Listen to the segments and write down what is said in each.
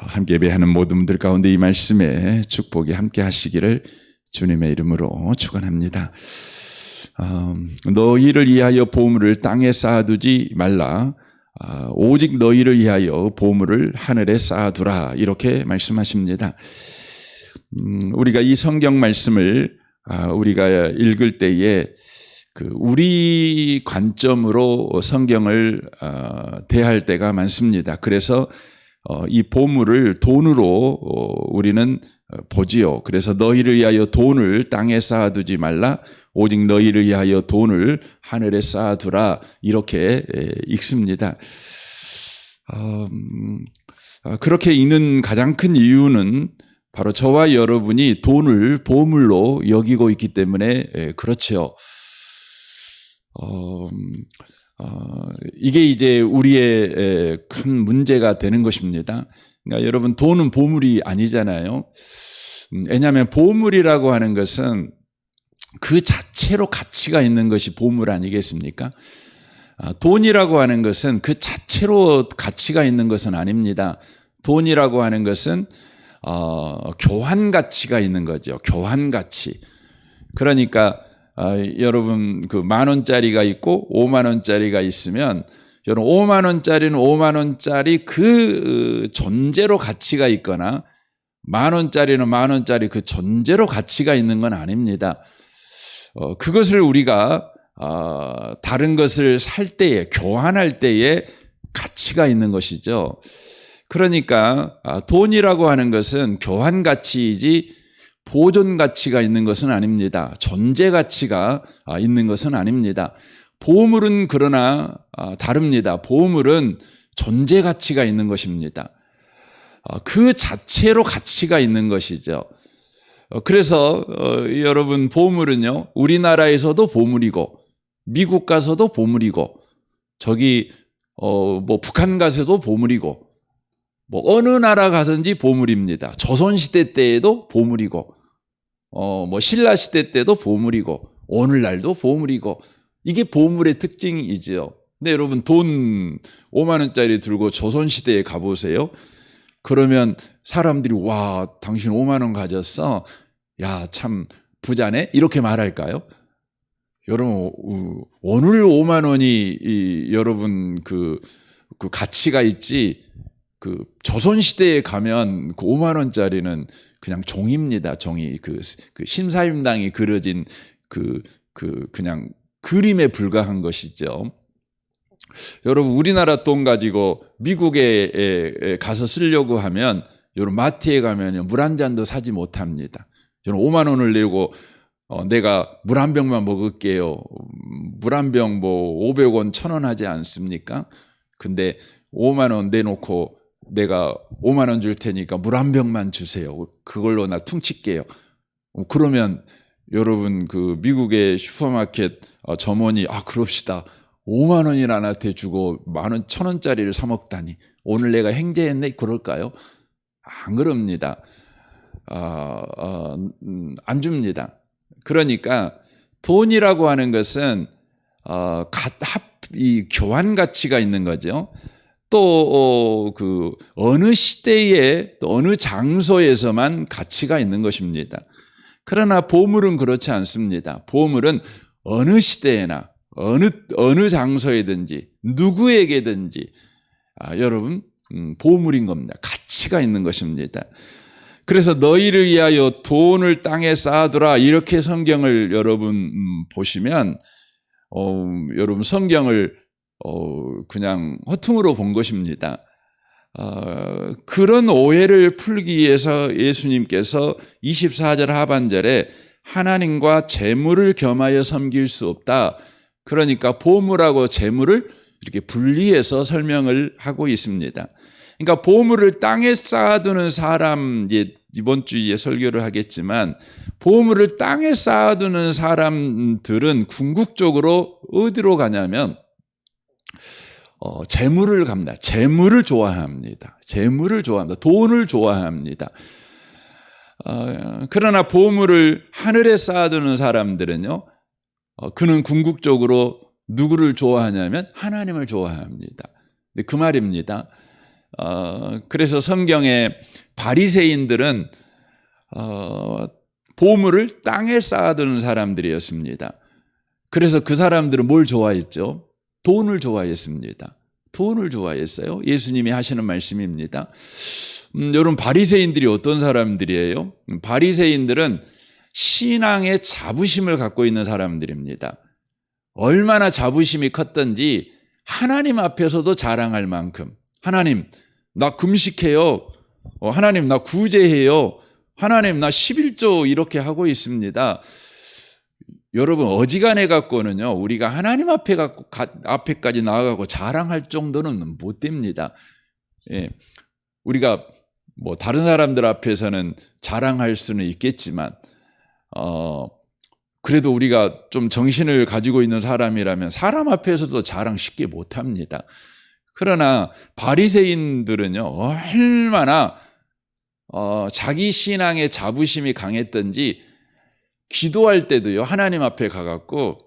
함께 예배하는 모든 분들 가운데 이 말씀에 축복이 함께 하시기를 주님의 이름으로 축원합니다. 너희를 위하여 보물을 땅에 쌓아두지 말라. 오직 너희를 위하여 보물을 하늘에 쌓아두라. 이렇게 말씀하십니다. 우리가 이 성경 말씀을 우리가 읽을 때에 우리 관점으로 성경을 대할 때가 많습니다. 그래서 이 보물을 돈으로 우리는 보지요. 그래서 너희를 위하여 돈을 땅에 쌓아두지 말라. 오직 너희를 위하여 돈을 하늘에 쌓아두라. 이렇게 읽습니다. 그렇게 읽는 가장 큰 이유는 바로 저와 여러분이 돈을 보물로 여기고 있기 때문에 그렇지요. 이게 이제 우리의 큰 문제가 되는 것입니다. 그러니까 여러분, 돈은 보물이 아니잖아요. 왜냐하면 보물이라고 하는 것은 그 자체로 가치가 있는 것이 보물 아니겠습니까? 돈이라고 하는 것은 그 자체로 가치가 있는 것은 아닙니다. 돈이라고 하는 것은 교환 가치가 있는 거죠. 교환 가치. 그러니까 여러분, 10,000원짜리가 있고 50,000원짜리가 있으면, 여러분 50,000원짜리는 50,000원짜리 그 존재로 가치가 있거나 10,000원짜리는 10,000원짜리 그 존재로 가치가 있는 건 아닙니다. 그것을 우리가 다른 것을 살 때에, 교환할 때에 가치가 있는 것이죠. 그러니까 돈이라고 하는 것은 교환 가치이지 보존 가치가 있는 것은 아닙니다. 존재 가치가 있는 것은 아닙니다. 보물은 그러나 다릅니다. 보물은 존재 가치가 있는 것입니다. 그 자체로 가치가 있는 것이죠. 그래서 여러분, 보물은요, 우리나라에서도 보물이고 미국 가서도 보물이고 저기 북한 가서도 보물이고 어느 나라 가든지 보물입니다. 조선시대 때에도 보물이고 신라시대 때도 보물이고 오늘날도 보물이고, 이게 보물의 특징이죠. 근데 여러분, 돈 50,000원짜리 들고 조선시대에 가보세요. 그러면 사람들이 와, 당신 50,000원 가졌어? 야, 참 부자네? 이렇게 말할까요? 여러분, 오늘 50,000원이 여러분 그 가치가 있지, 조선시대에 가면 50,000원짜리는 그냥 종입니다. 종이. 그 심사임당이 그려진 그냥 그림에 불과한 것이죠. 여러분, 우리나라 돈 가지고 미국에 가서 쓰려고 하면, 여러분 마트에 가면 물 한 잔도 사지 못합니다. 저는 50,000원을 내고 내가 물 한 병만 먹을게요. 물 한 병 500원, 1,000원 하지 않습니까? 근데 50,000원 내놓고 내가 50,000원 줄 테니까 물 한 병만 주세요. 그걸로 나 퉁칠게요. 그러면 여러분, 미국의 슈퍼마켓 점원이 그럽시다. 50,000원이나 나한테 주고 10,000원, 1,000원짜리를 사 먹다니 오늘 내가 행제했네? 그럴까요? 안 그럽니다. 안 줍니다. 그러니까 돈이라고 하는 것은 이 교환 가치가 있는 거죠. 또 어느 시대에 또 어느 장소에서만 가치가 있는 것입니다. 그러나 보물은 그렇지 않습니다. 보물은 어느 시대에나 어느 장소에든지 누구에게든지 여러분, 보물인 겁니다. 가치가 있는 것입니다. 그래서 너희를 위하여 돈을 땅에 쌓아두라, 이렇게 성경을 여러분 보시면 여러분, 성경을 그냥 허퉁으로 본 것입니다. 그런 오해를 풀기 위해서 예수님께서 24절 하반절에 하나님과 재물을 겸하여 섬길 수 없다. 그러니까 보물하고 재물을 이렇게 분리해서 설명을 하고 있습니다. 그러니까 보물을 땅에 쌓아두는 사람, 이번 주에 설교를 하겠지만, 보물을 땅에 쌓아두는 사람들은 궁극적으로 어디로 가냐면 재물을 갑니다. 재물을 좋아합니다. 재물을 좋아합니다. 돈을 좋아합니다. 그러나 보물을 하늘에 쌓아두는 사람들은요, 그는 궁극적으로 누구를 좋아하냐면 하나님을 좋아합니다. 그 말입니다. 그래서 성경에 바리새인들은 보물을 땅에 쌓아두는 사람들이었습니다. 그래서 그 사람들은 뭘 좋아했죠? 돈을 좋아했습니다. 돈을 좋아했어요. 예수님이 하시는 말씀입니다. 여러분, 바리새인들이 어떤 사람들이에요? 바리새인들은 신앙의 자부심을 갖고 있는 사람들입니다. 얼마나 자부심이 컸던지 하나님 앞에서도 자랑할 만큼, 하나님 나 금식해요, 하나님 나 구제해요, 하나님 나 11조 이렇게 하고 있습니다. 여러분, 어지간해 갖고는요, 우리가 하나님 앞에까지 나아가고 자랑할 정도는 못 됩니다. 예, 우리가 뭐 다른 사람들 앞에서는 자랑할 수는 있겠지만, 그래도 우리가 좀 정신을 가지고 있는 사람이라면 사람 앞에서도 자랑 쉽게 못 합니다. 그러나 바리새인들은요, 얼마나 자기 신앙의 자부심이 강했던지 기도할 때도요, 하나님 앞에 가갖고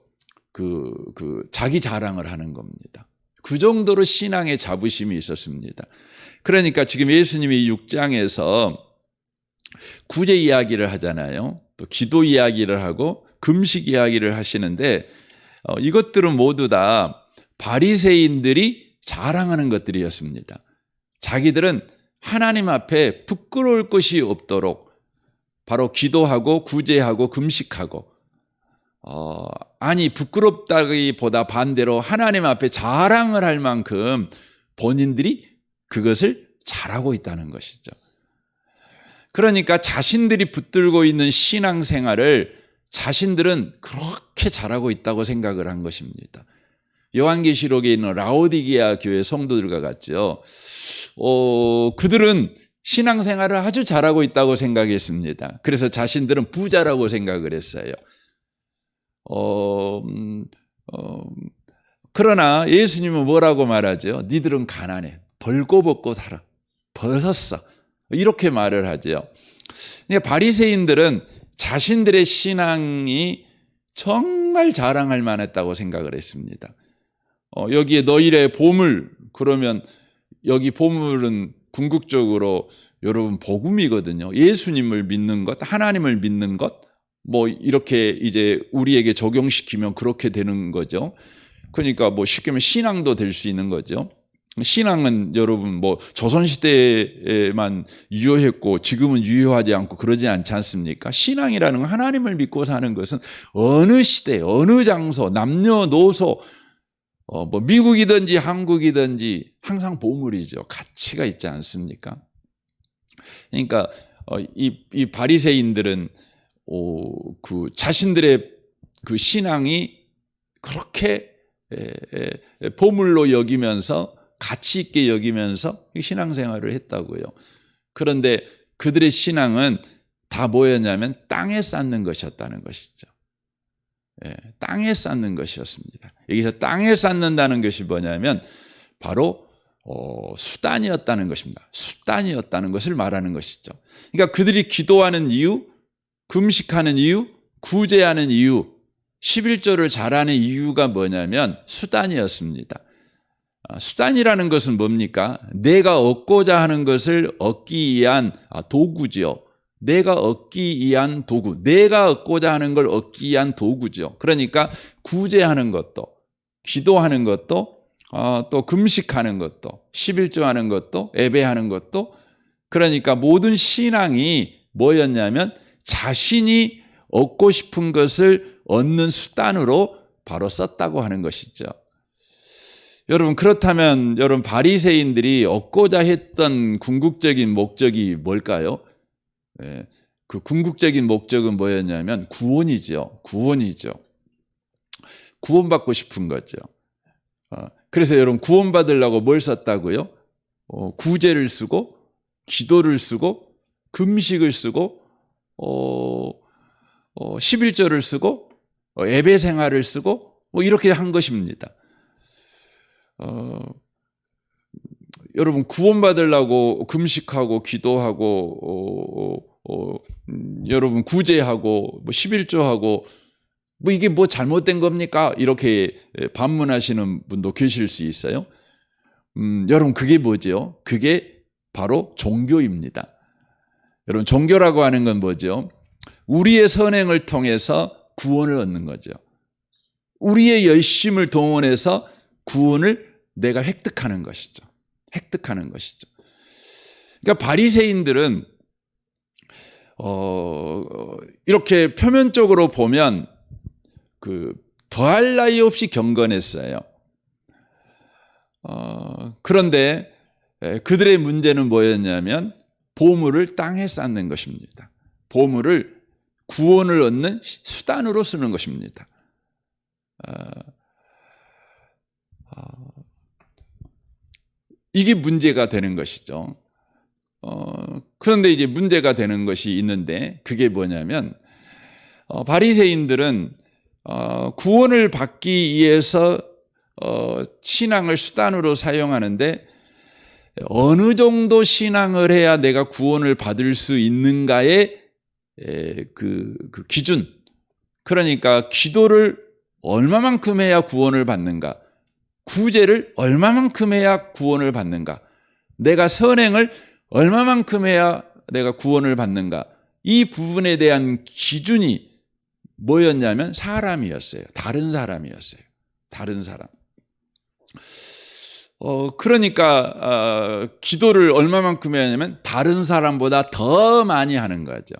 자기 자랑을 하는 겁니다. 그 정도로 신앙의 자부심이 있었습니다. 그러니까 지금 예수님이 6장에서 구제 이야기를 하잖아요. 또 기도 이야기를 하고 금식 이야기를 하시는데, 이것들은 모두 다 바리새인들이 자랑하는 것들이었습니다. 자기들은 하나님 앞에 부끄러울 것이 없도록 바로 기도하고 구제하고 금식하고, 아니 부끄럽다기보다 반대로 하나님 앞에 자랑을 할 만큼 본인들이 그것을 잘하고 있다는 것이죠. 그러니까 자신들이 붙들고 있는 신앙생활을 자신들은 그렇게 잘하고 있다고 생각을 한 것입니다. 요한계시록에 있는 라오디게아 교회 성도들과 같죠. 그들은 신앙생활을 아주 잘하고 있다고 생각했습니다. 그래서 자신들은 부자라고 생각을 했어요. 그러나 예수님은 뭐라고 말하죠? 니들은 가난해. 벌거벗고 살아. 벗었어. 이렇게 말을 하죠. 바리새인들은 자신들의 신앙이 정말 자랑할 만했다고 생각을 했습니다. 여기에 너희의 보물, 그러면 여기 보물은 궁극적으로 여러분 복음이거든요. 예수님을 믿는 것, 하나님을 믿는 것, 뭐 이렇게 이제 우리에게 적용시키면 그렇게 되는 거죠. 그러니까 뭐 쉽게 말하면 신앙도 될 수 있는 거죠. 신앙은 여러분 뭐 조선시대에만 유효했고 지금은 유효하지 않고 그러지 않지 않습니까? 신앙이라는 건 하나님을 믿고 사는 것은 어느 시대, 어느 장소, 남녀노소, 뭐 미국이든지 한국이든지 항상 보물이죠. 가치가 있지 않습니까? 그러니까 이 바리새인들은 그 자신들의 그 신앙이 그렇게 보물로 여기면서 가치 있게 여기면서 신앙생활을 했다고요. 그런데 그들의 신앙은 다 뭐였냐면 땅에 쌓는 것이었다는 것이죠. 땅에 쌓는 것이었습니다. 여기서 땅에 쌓는다는 것이 뭐냐면 바로 수단이었다는 것입니다. 수단이었다는 것을 말하는 것이죠. 그러니까 그들이 기도하는 이유, 금식하는 이유, 구제하는 이유, 11조를 잘하는 이유가 뭐냐면 수단이었습니다. 수단이라는 것은 뭡니까? 내가 얻고자 하는 것을 얻기 위한 도구죠. 내가 얻기 위한 도구, 내가 얻고자 하는 걸 얻기 위한 도구죠. 그러니까 구제하는 것도, 기도하는 것도, 또 금식하는 것도, 11조 하는 것도, 예배하는 것도, 그러니까 모든 신앙이 뭐였냐면 자신이 얻고 싶은 것을 얻는 수단으로 바로 썼다고 하는 것이죠. 여러분, 그렇다면 여러분 바리새인들이 얻고자 했던 궁극적인 목적이 뭘까요? 그 궁극적인 목적은 뭐였냐면 구원이죠. 구원이죠. 구원받고 싶은 거죠. 그래서 여러분 구원받으려고 뭘 썼다고요? 구제를 쓰고 기도를 쓰고 금식을 쓰고 11조를 쓰고 예배 생활을 쓰고 뭐 이렇게 한 것입니다. 여러분 구원받으려고 금식하고 기도하고 여러분 구제하고 뭐 11조하고 뭐 이게 뭐 잘못된 겁니까? 이렇게 반문하시는 분도 계실 수 있어요. 여러분 그게 뭐죠? 그게 바로 종교입니다. 여러분 종교라고 하는 건 뭐죠? 우리의 선행을 통해서 구원을 얻는 거죠. 우리의 열심을 동원해서 구원을 내가 획득하는 것이죠. 획득하는 것이죠. 그러니까 바리새인들은 이렇게 표면적으로 보면 더할 나위 없이 경건했어요. 그런데 그들의 문제는 뭐였냐면 보물을 땅에 쌓는 것입니다. 보물을 구원을 얻는 수단으로 쓰는 것입니다. 이게 문제가 되는 것이죠. 그런데 이제 문제가 되는 것이 있는데 그게 뭐냐면 바리새인들은 구원을 받기 위해서 신앙을 수단으로 사용하는데 어느 정도 신앙을 해야 내가 구원을 받을 수 있는가의 그 기준, 그러니까 기도를 얼마만큼 해야 구원을 받는가, 구제를 얼마만큼 해야 구원을 받는가, 내가 선행을 얼마만큼 해야 내가 구원을 받는가, 이 부분에 대한 기준이 뭐였냐면 사람이었어요. 다른 사람이었어요. 다른 사람. 그러니까 기도를 얼마만큼 해야 하냐면 다른 사람보다 더 많이 하는 거죠.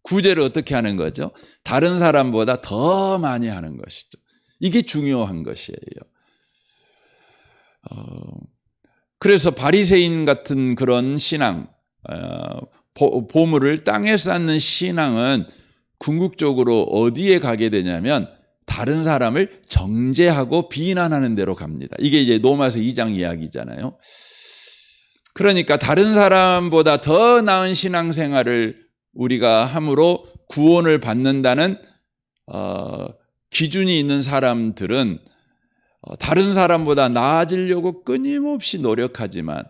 구제를 어떻게 하는 거죠? 다른 사람보다 더 많이 하는 것이죠. 이게 중요한 것이에요. 그래서 바리새인 같은 그런 신앙, 보물을 땅에 쌓는 신앙은 궁극적으로 어디에 가게 되냐면 다른 사람을 정죄하고 비난하는 데로 갑니다. 이게 이제 로마서 2장 이야기잖아요. 그러니까 다른 사람보다 더 나은 신앙생활을 우리가 함으로 구원을 받는다는 기준이 있는 사람들은 다른 사람보다 나아지려고 끊임없이 노력하지만,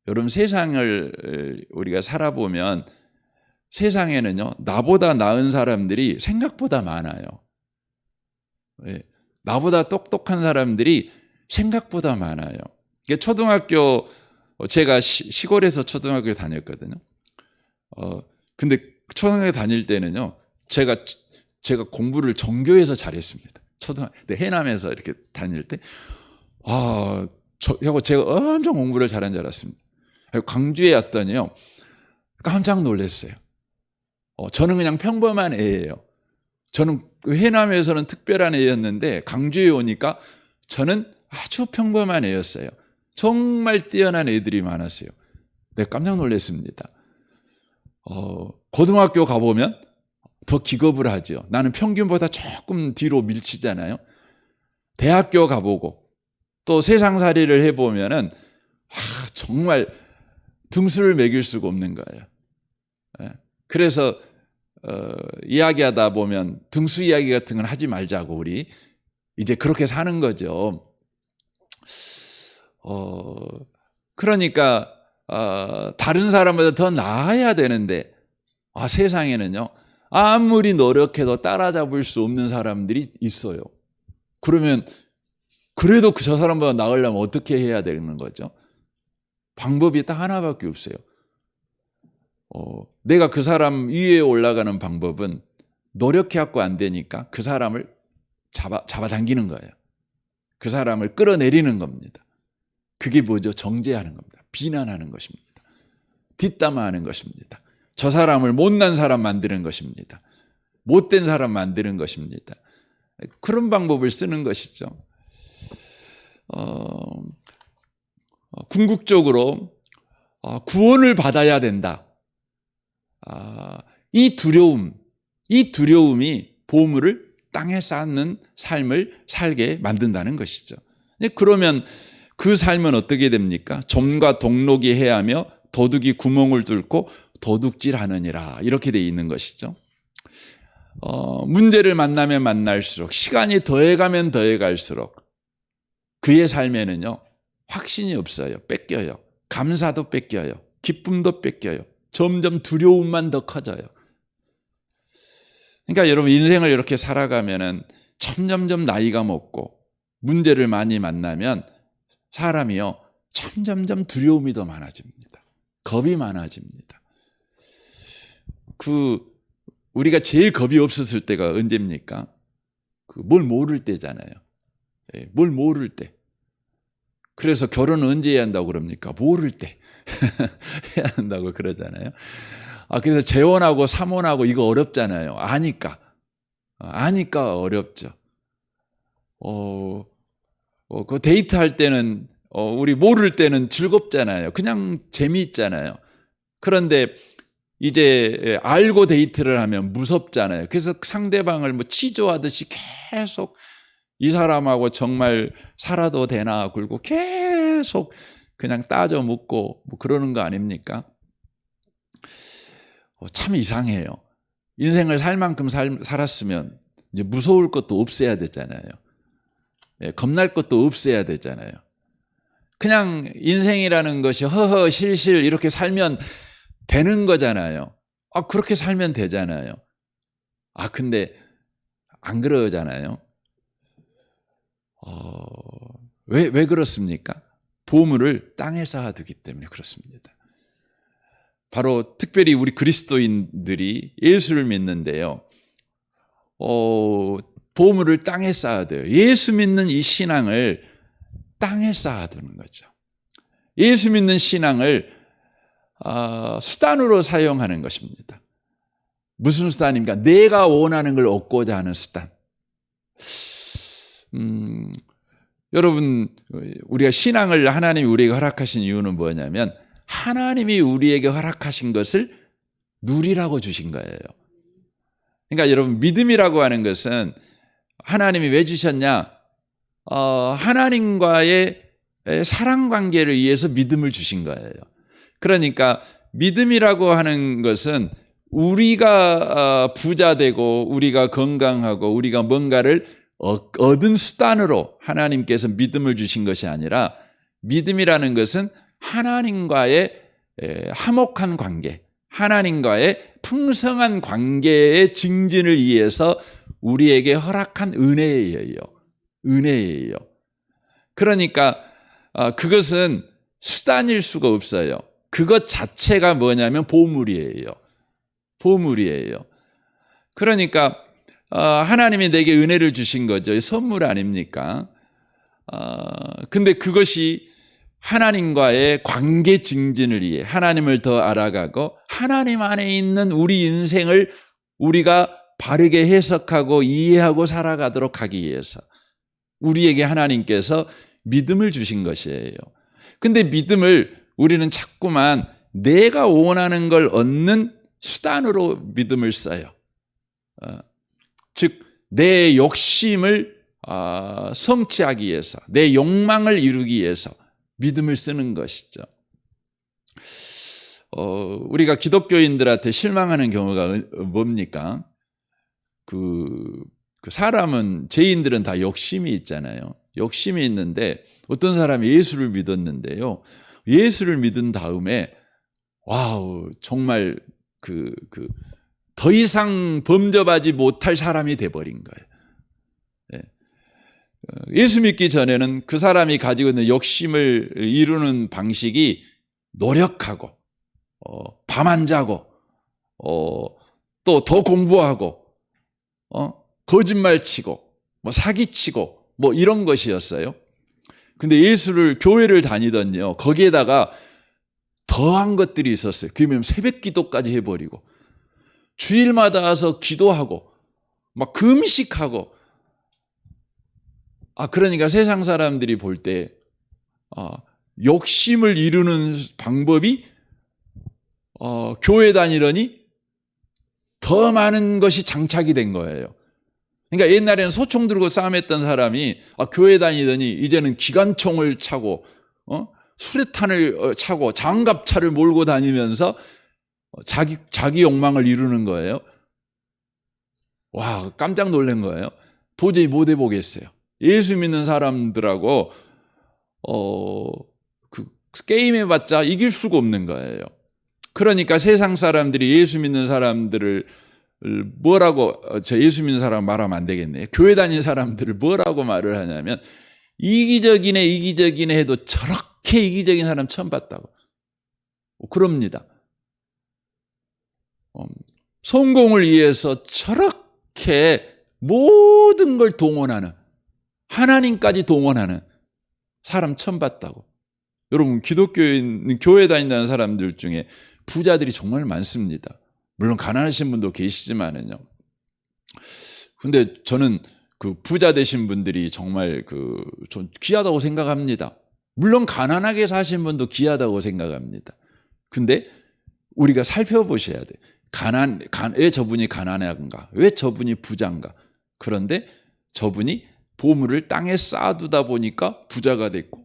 여러분 세상을 우리가 살아보면 세상에는요 나보다 나은 사람들이 생각보다 많아요. 나보다 똑똑한 사람들이 생각보다 많아요. 초등학교, 제가 시골에서 초등학교 다녔거든요. 근데 초등학교 다닐 때는요 제가 공부를 전교에서 잘했습니다. 초등학교 해남에서 이렇게 다닐 때 제가 엄청 공부를 잘한 줄 알았습니다. 광주에 왔더니요 깜짝 놀랐어요. 저는 그냥 평범한 애예요. 저는 해남에서는 특별한 애였는데 강주에 오니까 저는 아주 평범한 애였어요. 정말 뛰어난 애들이 많았어요. 내가 깜짝 놀랐습니다. 고등학교 가보면 더 기겁을 하죠. 나는 평균보다 조금 뒤로 밀치잖아요. 대학교 가보고 또 세상살이를 해보면은 정말 등수를 매길 수가 없는 거예요. 그래서 이야기하다 보면 등수 이야기 같은 건 하지 말자고, 우리 이제 그렇게 사는 거죠. 그러니까 다른 사람보다 더 나아야 되는데 세상에는요 아무리 노력해도 따라잡을 수 없는 사람들이 있어요. 그러면 그래도 저 사람보다 나으려면 어떻게 해야 되는 거죠? 방법이 딱 하나밖에 없어요. 내가 그 사람 위에 올라가는 방법은 노력해갖고 안 되니까 그 사람을 잡아당기는 거예요. 그 사람을 끌어내리는 겁니다. 그게 뭐죠? 정죄하는 겁니다. 비난하는 것입니다. 뒷담화하는 것입니다. 저 사람을 못난 사람 만드는 것입니다. 못된 사람 만드는 것입니다. 그런 방법을 쓰는 것이죠. 궁극적으로 구원을 받아야 된다. 이 두려움이 보물을 땅에 쌓는 삶을 살게 만든다는 것이죠. 그러면 그 삶은 어떻게 됩니까? 점과 동록이 해하며 도둑이 구멍을 뚫고 도둑질하느니라, 이렇게 돼 있는 것이죠. 문제를 만나면 만날수록, 시간이 더해가면 더해갈수록 그의 삶에는요 확신이 없어요. 뺏겨요. 감사도 뺏겨요. 기쁨도 뺏겨요. 점점 두려움만 더 커져요. 그러니까 여러분 인생을 이렇게 살아가면은 점점점 나이가 먹고 문제를 많이 만나면 사람이요 점점점 두려움이 더 많아집니다. 겁이 많아집니다. 우리가 제일 겁이 없었을 때가 언제입니까? 뭘 모를 때잖아요. 뭘 모를 때. 그래서 결혼은 언제 해야 한다고 그럽니까? 모를 때 해야 한다고 그러잖아요. 그래서 재혼하고 삼혼하고 이거 어렵잖아요. 아니까 어렵죠. 그 데이트할 때는 우리 모를 때는 즐겁잖아요. 그냥 재미있잖아요. 그런데 이제 알고 데이트를 하면 무섭잖아요. 그래서 상대방을 뭐 치조하듯이 계속 이 사람하고 정말 살아도 되나 굴고 계속 그냥 따져 묻고 뭐 그러는 거 아닙니까? 참 이상해요. 인생을 살 만큼 살았으면 이제 무서울 것도 없애야 되잖아요. 겁날 것도 없애야 되잖아요. 그냥 인생이라는 것이 허허 실실 이렇게 살면 되는 거잖아요. 그렇게 살면 되잖아요. 근데 안 그러잖아요. 왜 그렇습니까? 보물을 땅에 쌓아두기 때문에 그렇습니다. 바로 특별히 우리 그리스도인들이 예수를 믿는데요. 보물을 땅에 쌓아둬요. 예수 믿는 이 신앙을 땅에 쌓아두는 거죠. 예수 믿는 신앙을 수단으로 사용하는 것입니다. 무슨 수단입니까? 내가 원하는 걸 얻고자 하는 수단. 여러분, 우리가 신앙을 하나님이 우리에게 허락하신 이유는 뭐냐면 하나님이 우리에게 허락하신 것을 누리라고 주신 거예요. 그러니까 여러분, 믿음이라고 하는 것은 하나님이 왜 주셨냐? 하나님과의 사랑 관계를 위해서 믿음을 주신 거예요. 그러니까 믿음이라고 하는 것은 우리가 부자 되고 우리가 건강하고 우리가 뭔가를 얻은 수단으로 하나님께서 믿음을 주신 것이 아니라 믿음이라는 것은 하나님과의 화목한 관계, 하나님과의 풍성한 관계의 증진을 위해서 우리에게 허락한 은혜예요. 은혜예요. 그러니까 그것은 수단일 수가 없어요. 그것 자체가 뭐냐면 보물이에요. 보물이에요. 그러니까 하나님이 내게 은혜를 주신 거죠. 선물 아닙니까? 근데 그것이 하나님과의 관계 증진을 위해 하나님을 더 알아가고 하나님 안에 있는 우리 인생을 우리가 바르게 해석하고 이해하고 살아가도록 하기 위해서 우리에게 하나님께서 믿음을 주신 것이에요. 근데 믿음을 우리는 자꾸만 내가 원하는 걸 얻는 수단으로 믿음을 써요. 즉, 내 욕심을 성취하기 위해서, 내 욕망을 이루기 위해서 믿음을 쓰는 것이죠. 우리가 기독교인들한테 실망하는 경우가 뭡니까? 그 사람은, 죄인들은 다 욕심이 있잖아요. 욕심이 있는데 어떤 사람이 예수를 믿었는데요. 예수를 믿은 다음에 와우, 정말 더 이상 범접하지 못할 사람이 돼버린 거예요. 예수 믿기 전에는 그 사람이 가지고 있는 욕심을 이루는 방식이 노력하고 밤 안 자고 또 더 공부하고 거짓말 치고 뭐 사기 치고 뭐 이런 것이었어요. 근데 교회를 다니더니요, 거기에다가 더한 것들이 있었어요. 그러면 새벽 기도까지 해버리고 주일마다 와서 기도하고 막 금식하고. 그러니까 세상 사람들이 볼 때 욕심을 이루는 방법이 교회 다니더니 더 많은 것이 장착이 된 거예요. 그러니까 옛날에는 소총 들고 싸움했던 사람이 교회 다니더니 이제는 기관총을 차고 수류탄을 차고 장갑차를 몰고 다니면서 자기 욕망을 이루는 거예요. 와, 깜짝 놀란 거예요. 도저히 못 해보겠어요. 예수 믿는 사람들하고 게임해봤자 이길 수가 없는 거예요. 그러니까 세상 사람들이 예수 믿는 사람들을 뭐라고, 예수 믿는 사람 말하면 안 되겠네요. 교회 다니는 사람들을 뭐라고 말을 하냐면 이기적이네 해도 이렇게 이기적인 사람 처음 봤다고. 그럽니다. 성공을 위해서 저렇게 모든 걸 동원하는, 하나님까지 동원하는 사람 처음 봤다고. 여러분, 기독교에 있는 교회 다닌다는 사람들 중에 부자들이 정말 많습니다. 물론 가난하신 분도 계시지만은요. 근데 저는 그 부자 되신 분들이 정말 좀 귀하다고 생각합니다. 물론 가난하게 사신 분도 귀하다고 생각합니다. 근데 우리가 살펴보셔야 돼. 왜 저분이 가난한가? 왜 저분이 부자인가? 그런데 저분이 보물을 땅에 쌓아두다 보니까 부자가 됐고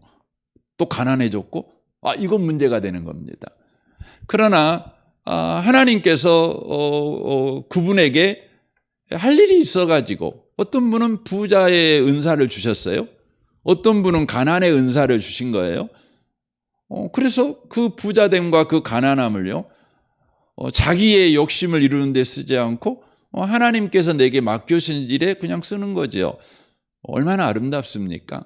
또 가난해졌고, 이건 문제가 되는 겁니다. 그러나 하나님께서 그분에게 할 일이 있어가지고, 어떤 분은 부자의 은사를 주셨어요. 어떤 분은 가난의 은사를 주신 거예요. 그래서 그 부자됨과 그 가난함을요, 자기의 욕심을 이루는 데 쓰지 않고 하나님께서 내게 맡겨주신 일에 그냥 쓰는 거죠. 얼마나 아름답습니까?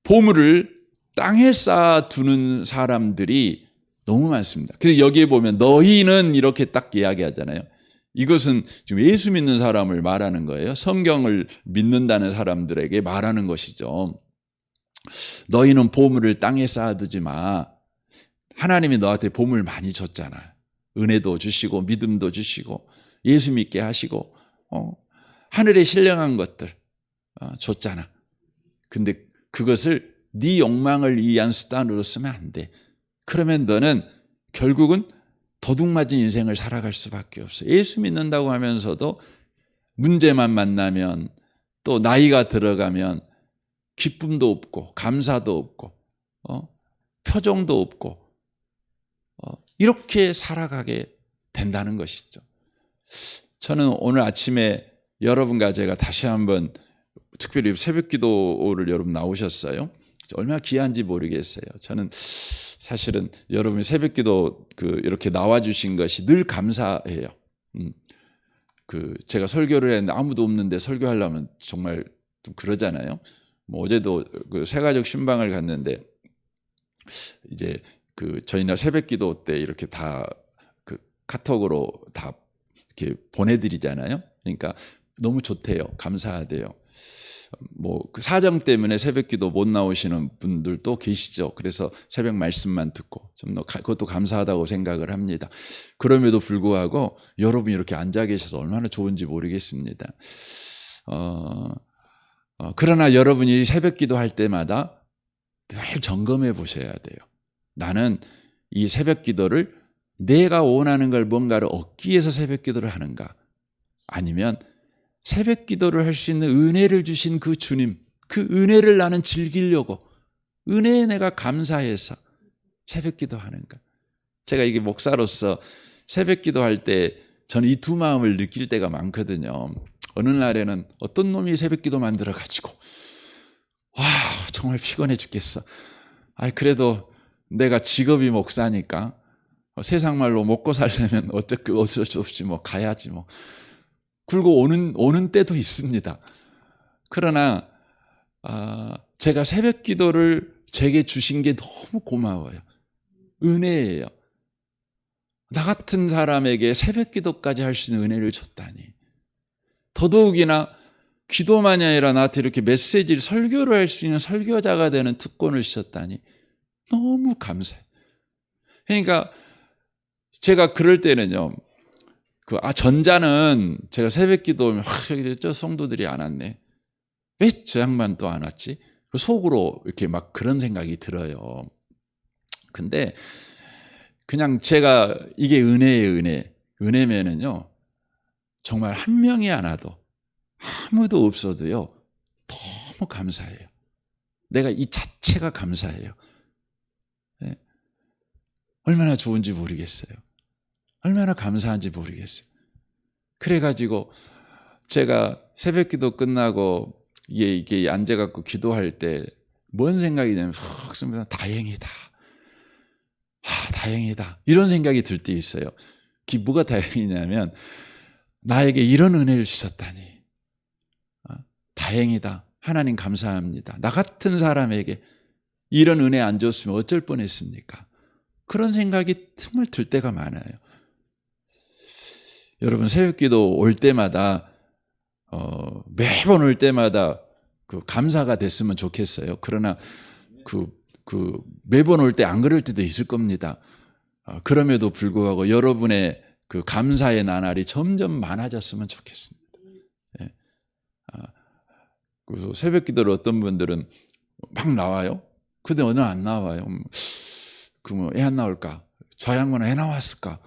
보물을 땅에 쌓아두는 사람들이 너무 많습니다. 그래서 여기에 보면 너희는 이렇게 딱 이야기하잖아요. 이것은 지금 예수 믿는 사람을 말하는 거예요. 성경을 믿는다는 사람들에게 말하는 것이죠. 너희는 보물을 땅에 쌓아두지 마. 하나님이 너한테 보물 많이 줬잖아. 은혜도 주시고 믿음도 주시고 예수 믿게 하시고 하늘에 신령한 것들 줬잖아. 근데 그것을 네 욕망을 위한 수단으로 쓰면 안 돼. 그러면 너는 결국은 도둑맞은 인생을 살아갈 수밖에 없어. 예수 믿는다고 하면서도 문제만 만나면, 또 나이가 들어가면 기쁨도 없고 감사도 없고 표정도 없고 이렇게 살아가게 된다는 것이죠. 저는 오늘 아침에 여러분과 제가 다시 한번, 특별히 새벽기도를 여러분 나오셨어요. 얼마나 귀한지 모르겠어요. 저는 사실은 여러분이 새벽기도 이렇게 나와주신 것이 늘 감사해요. 제가 설교를 했는데 아무도 없는데 설교하려면 정말 좀 그러잖아요. 어제도 새가족 신방을 갔는데 이제 저희나 새벽기도 때 이렇게 다 카톡으로 다 이렇게 보내드리잖아요. 그러니까 너무 좋대요. 감사하대요. 사정 때문에 새벽기도 못 나오시는 분들도 계시죠. 그래서 새벽 말씀만 듣고 좀 그것도 감사하다고 생각을 합니다. 그럼에도 불구하고 여러분이 이렇게 앉아 계셔서 얼마나 좋은지 모르겠습니다. 그러나 여러분이 새벽기도 할 때마다 늘 점검해 보셔야 돼요. 나는 이 새벽기도를 내가 원하는 걸 뭔가를 얻기 위해서 새벽기도를 하는가? 아니면 새벽기도를 할 수 있는 은혜를 주신 그 주님, 그 은혜를 나는 즐기려고, 은혜에 내가 감사해서 새벽기도 하는가? 제가 이게 목사로서 새벽기도 할 때 저는 이 두 마음을 느낄 때가 많거든요. 어느 날에는 어떤 놈이 새벽기도 만들어가지고 정말 피곤해 죽겠어. 그래도 내가 직업이 목사니까 세상 말로 먹고 살려면 어쩔 수 없이 가야지 굴고 오는 때도 있습니다. 그러나 제가 새벽 기도를 제게 주신 게 너무 고마워요. 은혜예요. 나 같은 사람에게 새벽 기도까지 할 수 있는 은혜를 줬다니. 더더욱이나 기도만이 아니라 나한테 이렇게 메시지를 설교를 할 수 있는 설교자가 되는 특권을 주셨다니 너무 감사해요. 그러니까 제가 그럴 때는요, 전자는 제가 새벽 기도하면 저 성도들이 안 왔네. 왜 저 양반 또 안 왔지? 속으로 이렇게 막 그런 생각이 들어요. 근데 그냥 제가 이게 은혜예요, 은혜. 은혜면은요, 정말 한 명이 안 와도 아무도 없어도요, 너무 감사해요. 내가 이 자체가 감사해요. 네. 얼마나 좋은지 모르겠어요. 얼마나 감사한지 모르겠어요. 그래가지고 제가 새벽 기도 끝나고 이게 앉아갖고 기도할 때 뭔 생각이 드냐면 다행이다. 다행이다. 이런 생각이 들 때 있어요. 뭐가 다행이냐면 나에게 이런 은혜를 주셨다니. 다행이다. 하나님 감사합니다. 나 같은 사람에게 이런 은혜 안 줬으면 어쩔 뻔했습니까? 그런 생각이 틈을 들 때가 많아요. 여러분 새벽기도 올 때마다 매번 올 때마다 그 감사가 됐으면 좋겠어요. 그러나 매번 올 때 안 그럴 때도 있을 겁니다. 그럼에도 불구하고 여러분의 그 감사의 나날이 점점 많아졌으면 좋겠습니다. 예. 그래서 새벽기도를 어떤 분들은 막 나와요. 근데 오늘 안 나와요. 그러면 왜 안 나올까? 저 양반은 왜 나왔을까?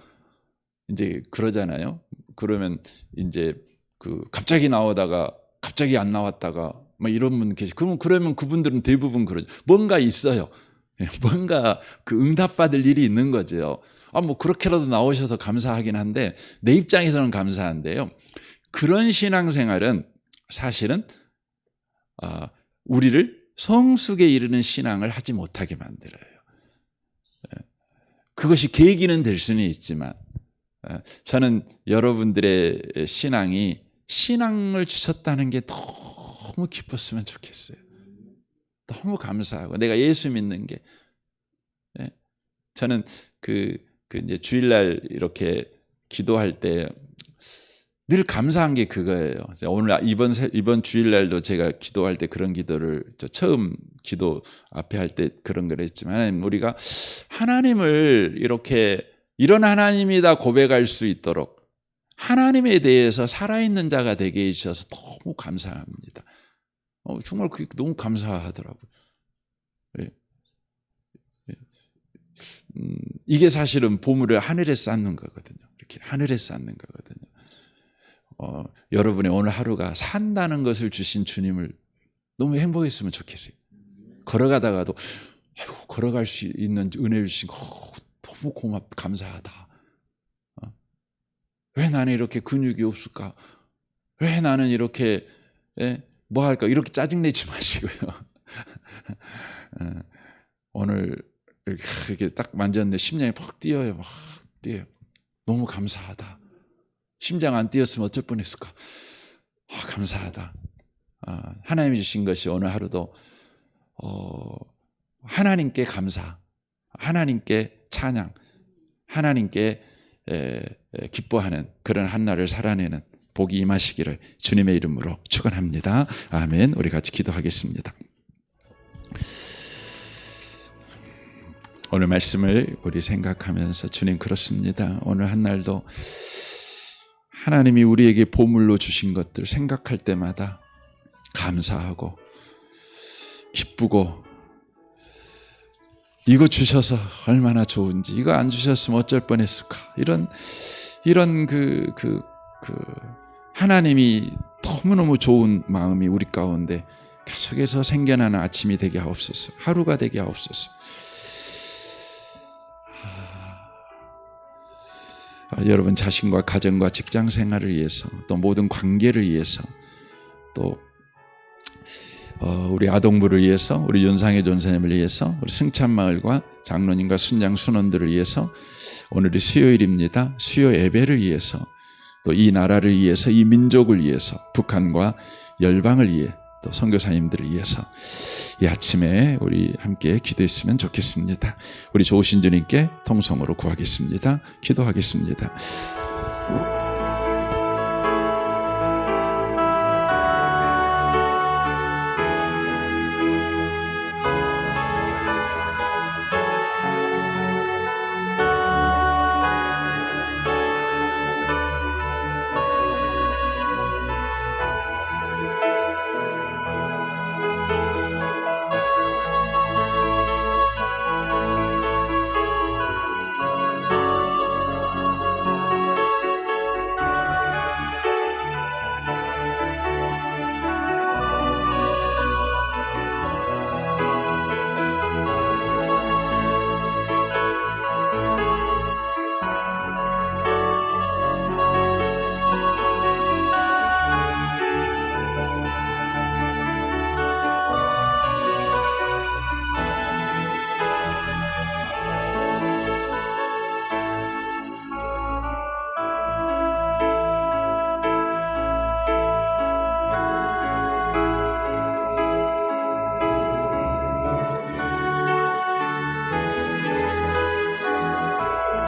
이제 그러잖아요. 그러면 이제 갑자기 나오다가 갑자기 안 나왔다가 막 이런 분 그러면 그분들은 대부분 그러죠. 뭔가 있어요. 뭔가 그 응답받을 일이 있는 거죠. 뭐 그렇게라도 나오셔서 감사하긴 한데 내 입장에서는 감사한데요. 그런 신앙생활은 사실은 우리를 성숙에 이르는 신앙을 하지 못하게 만들어요. 그것이 계기는 될 수는 있지만 저는 여러분들의 신앙을 주셨다는 게 너무 기뻤으면 좋겠어요. 너무 감사하고 내가 예수 믿는 게 저는 이제 주일날 이렇게 기도할 때 늘 감사한 게 그거예요. 오늘 이번 주일날도 제가 기도할 때 그런 기도를 처음 기도 앞에 할 때 그런 걸 했지만 우리가 하나님을 이렇게 이런 하나님이다 고백할 수 있도록 하나님에 대해서 살아있는 자가 되게 해주셔서 너무 감사합니다. 정말 그게 너무 감사하더라고요. 이게 사실은 보물을 하늘에 쌓는 거거든요. 이렇게 하늘에 쌓는 거거든요. 여러분의 오늘 하루가 산다는 것을 주신 주님을 너무 행복했으면 좋겠어요. 걸어가다가도 걸어갈 수 있는 은혜 주신 거 너무 감사하다. 왜 나는 이렇게 근육이 없을까? 왜 나는 이렇게 뭐 할까? 이렇게 짜증내지 마시고요. 오늘 이렇게 딱 만졌는데 심장이 팍 뛰어요. 막 뛰어요. 너무 감사하다. 심장 안 뛰었으면 어쩔 뻔했을까? 감사하다. 하나님이 주신 것이 오늘 하루도 하나님께 감사, 하나님께 찬양, 하나님께 기뻐하는 그런 한날을 살아내는 복이 임하시기를 주님의 이름으로 축원합니다. 아멘. 우리 같이 기도하겠습니다. 오늘 말씀을 우리 생각하면서 주님 그렇습니다. 오늘 한날도 하나님이 우리에게 보물로 주신 것들 생각할 때마다 감사하고 기쁘고 이거 주셔서 얼마나 좋은지 이거 안 주셨으면 어쩔 뻔했을까 이런 하나님이 너무너무 좋은 마음이 우리 가운데 계속해서 생겨나는 아침이 되게 하옵소서. 하루가 되게 하옵소서. 여러분 자신과 가정과 직장 생활을 위해서 또 모든 관계를 위해서 또 우리 아동부를 위해서 우리 윤상혜 전사님을 위해서 우리 승찬마을과 장로님과 순장 순원들을 위해서 오늘이 수요일입니다. 수요 예배를 위해서 또 이 나라를 위해서 이 민족을 위해서 북한과 열방을 위해 또 선교사님들을 위해서 이 아침에 우리 함께 기도했으면 좋겠습니다. 우리 좋으신 주님께 통성으로 구하겠습니다. 기도하겠습니다.